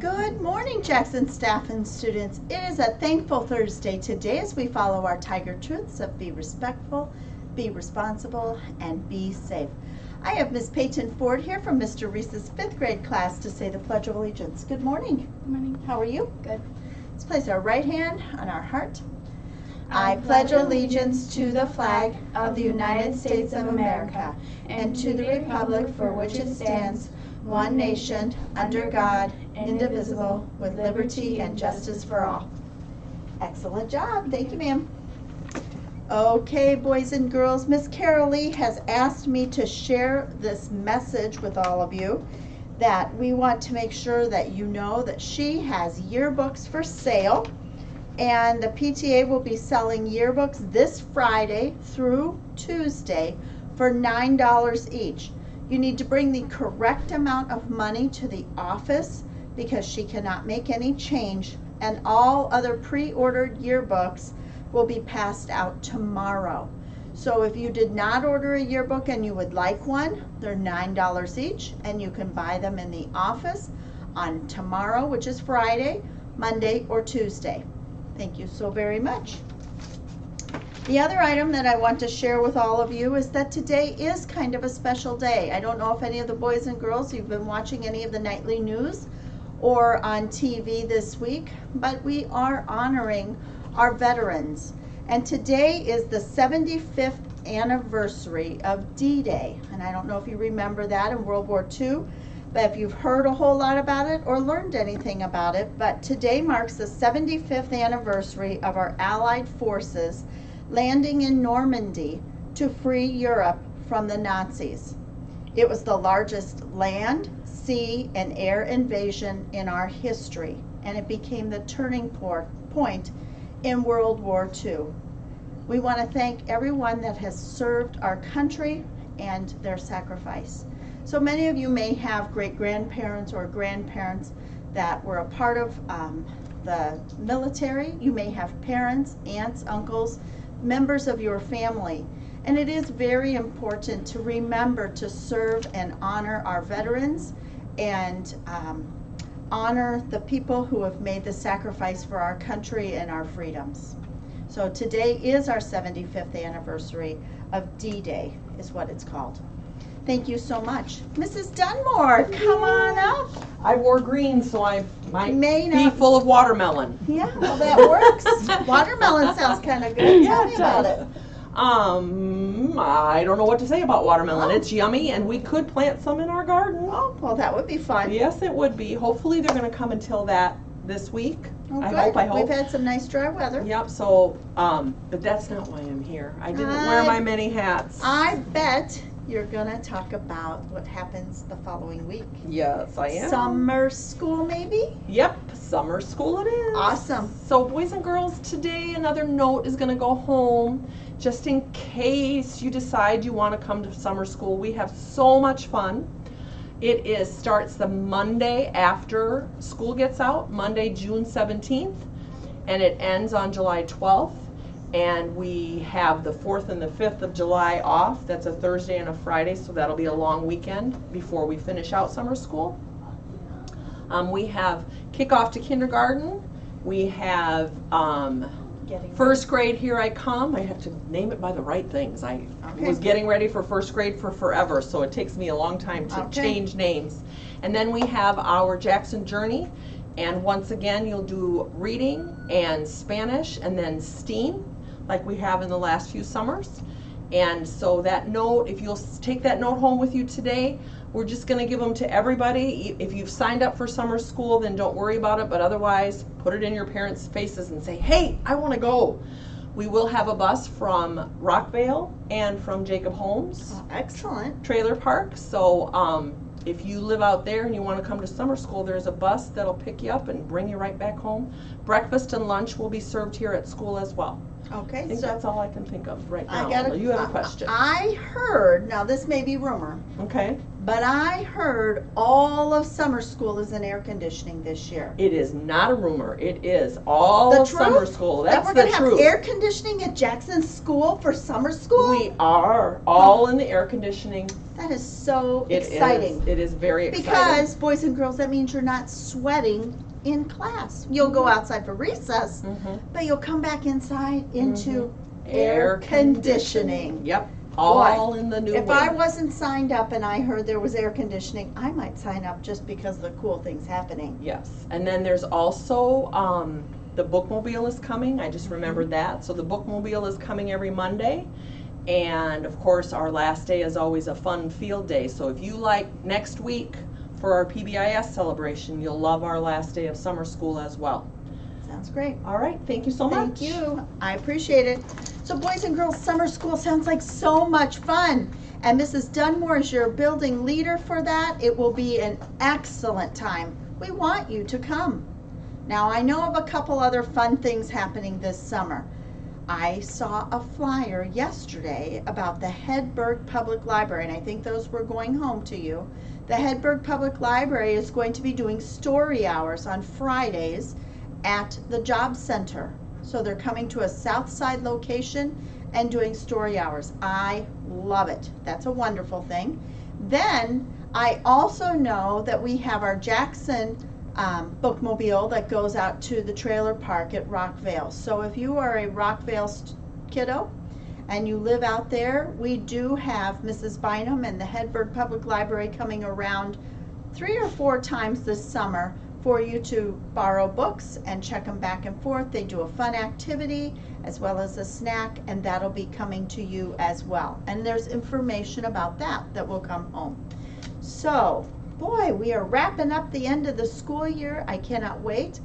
Good morning, Jackson staff and students. It is a thankful Thursday today as we follow our Tiger truths of be respectful, be responsible, and be safe. I have Miss Peyton Ford here from Mr. Reese's 5th grade class to say the Pledge of Allegiance. Good morning. Good morning. How are you? Good. Let's place our right hand on our heart. I pledge allegiance to the flag of the United States of America and to the republic for which it stands, one nation, under God, indivisible, with liberty and justice for all. Excellent job. Thank you, ma'am. Okay, boys and girls, Miss Carol Lee has asked me to share this message with all of you that we want to make sure that you know that she has yearbooks for sale, and the PTA will be selling yearbooks this Friday through Tuesday for $9 each. You need to bring the correct amount of money to the office because she cannot make any change, and all other pre-ordered yearbooks will be passed out tomorrow. So if you did not order a yearbook and you would like one, they're $9 each, and you can buy them in the office on tomorrow, which is Friday, Monday, or Tuesday. Thank you so very much. The other item that I want to share with all of you is that today is kind of a special day. I don't know if any of the boys and girls, you've been watching any of the nightly news or on TV this week, but we are honoring our veterans. And today is the 75th anniversary of D-Day. And I don't know if you remember that in World War II, but if you've heard a whole lot about it or learned anything about it, but today marks the 75th anniversary of our Allied forces landing in Normandy to free Europe from the Nazis. It was the largest land, sea, and air invasion in our history, and it became the turning point in World War II. We want to thank everyone that has served our country and their sacrifice. So many of you may have great-grandparents or grandparents that were a part of the military. You may have parents, aunts, uncles, members of your family. And it is very important to remember to serve and honor our veterans and honor the people who have made the sacrifice for our country and our freedoms. So today is our 75th anniversary of D-Day, is what it's called. Thank you so much. Mrs. Dunmore, come on up. I wore green, so I might May be not- full of watermelon. Yeah, well that works. Watermelon sounds kind of good. Tell me about it. I don't know what to say about watermelon. Oh. It's yummy, and we could plant some in our garden. Oh, well that would be fun. Yes, it would be. Hopefully they're going to come until that this week. Oh, I good. hope. We've had some nice dry weather. Yep, so, but that's not why I'm here. I didn't wear my many hats. I bet you're gonna talk about what happens the following week. Yes, I am. Summer school, maybe? Yep, summer school it is. Awesome. So boys and girls, today another note is going to go home just in case you decide you want to come to summer school. We have so much fun. It starts the Monday after school gets out, Monday, June 17th, and it ends on July 12th. And we have the 4th and the 5th of July off. That's a Thursday and a Friday, so that'll be a long weekend before we finish out summer school. We have kickoff to kindergarten. We have first grade, Here I Come. I have to name it by the right things. I was getting ready for first grade for forever, so it takes me a long time to change names. And then we have our Jackson Journey. And once again, you'll do reading and Spanish and then STEAM, like we have in the last few summers. And so that note, if you'll take that note home with you today, we're just going to give them to everybody. If you've signed up for summer school, then don't worry about it, but otherwise put it in your parents' faces and say, hey, I want to go. We will have a bus from Rockvale and from Jacob Holmes Excellent. Trailer Park. So if you live out there and you want to come to summer school, there's a bus that'll pick you up and bring you right back home. Breakfast and lunch will be served here at school as well. Okay, I think so that's all I can think of right now. I got You have a question. I heard, now this may be rumor, Okay. But I heard all of summer school is in air conditioning this year. It is not a rumor. It is all The of summer truth? school. That That's we're the gonna have truth. air conditioning at Jackson School for summer school? We are all in the air conditioning. That is so It is. exciting. It is very exciting. Because, boys and girls, that means you're not sweating in class. You'll go outside for recess, Mhm. but you'll come back inside into Mhm. air conditioning. Yep. All in the new If wing. I wasn't signed up and I heard there was air conditioning, I might sign up just because of the cool things happening. Yes. And then there's also the bookmobile is coming. I just remembered that. So the bookmobile is coming every Monday. And of course, our last day is always a fun field day. So if you like next week for our PBIS celebration, you'll love our last day of summer school as well. Sounds great. All right. Thank you so much. Thank you. I appreciate it. So boys and girls, summer school sounds like so much fun. And Mrs. Dunmore is your building leader for that. It will be an excellent time. We want you to come. Now I know of a couple other fun things happening this summer. I saw a flyer yesterday about the Hedberg Public Library, and I think those were going home to you. The Hedberg Public Library is going to be doing story hours on Fridays at the Job Center. So they're coming to a South Side location and doing story hours. I love it. That's a wonderful thing. Then I also know that we have our Jackson bookmobile that goes out to the trailer park at Rockvale. So if you are a Rockvale kiddo and you live out there, we do have Mrs. Bynum and the Hedberg Public Library coming around 3 or 4 times this summer for you to borrow books and check them back and forth. They do a fun activity as well as a snack, and that'll be coming to you as well. And there's information about that will come home. So, boy, we are wrapping up the end of the school year. I cannot wait.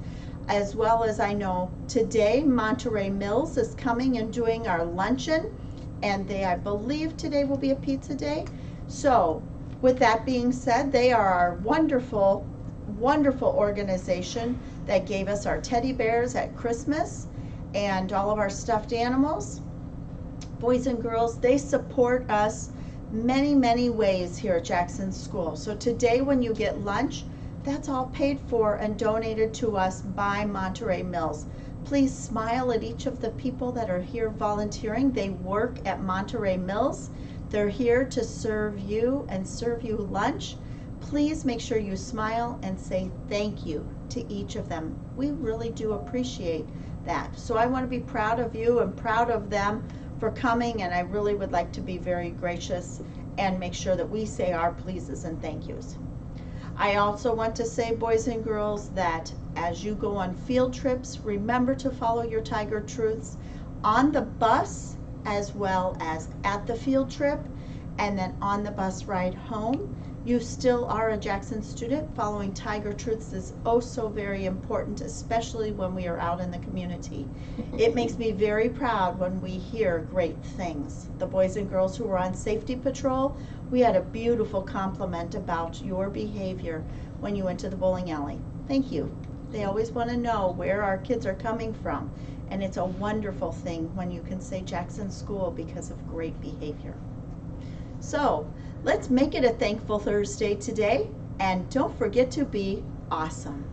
As well as I know today, Monterey Mills is coming and doing our luncheon, and I believe today will be a pizza day. So, with that being said, they are our wonderful organization that gave us our teddy bears at Christmas and all of our stuffed animals. Boys and girls, they support us many ways here at Jackson School. So today when you get lunch, that's all paid for and donated to us by Monterey Mills. Please smile at each of the people that are here volunteering. They work at Monterey Mills. They're here to serve you and serve you lunch. Please make sure you smile and say thank you to each of them. We really do appreciate that. So I want to be proud of you and proud of them for coming, and I really would like to be very gracious and make sure that we say our pleases and thank yous. I also want to say, boys and girls, that as you go on field trips, remember to follow your Tiger Truths on the bus as well as at the field trip, and then on the bus ride home. You still are a Jackson student. Following Tiger Truths is oh so very important, especially when we are out in the community. It makes me very proud when we hear great things. The boys and girls who were on safety patrol, we had a beautiful compliment about your behavior when you went to the bowling alley. Thank you. They always want to know where our kids are coming from, and it's a wonderful thing when you can say Jackson School because of great behavior. So, let's make it a Thankful Thursday today, and don't forget to be awesome.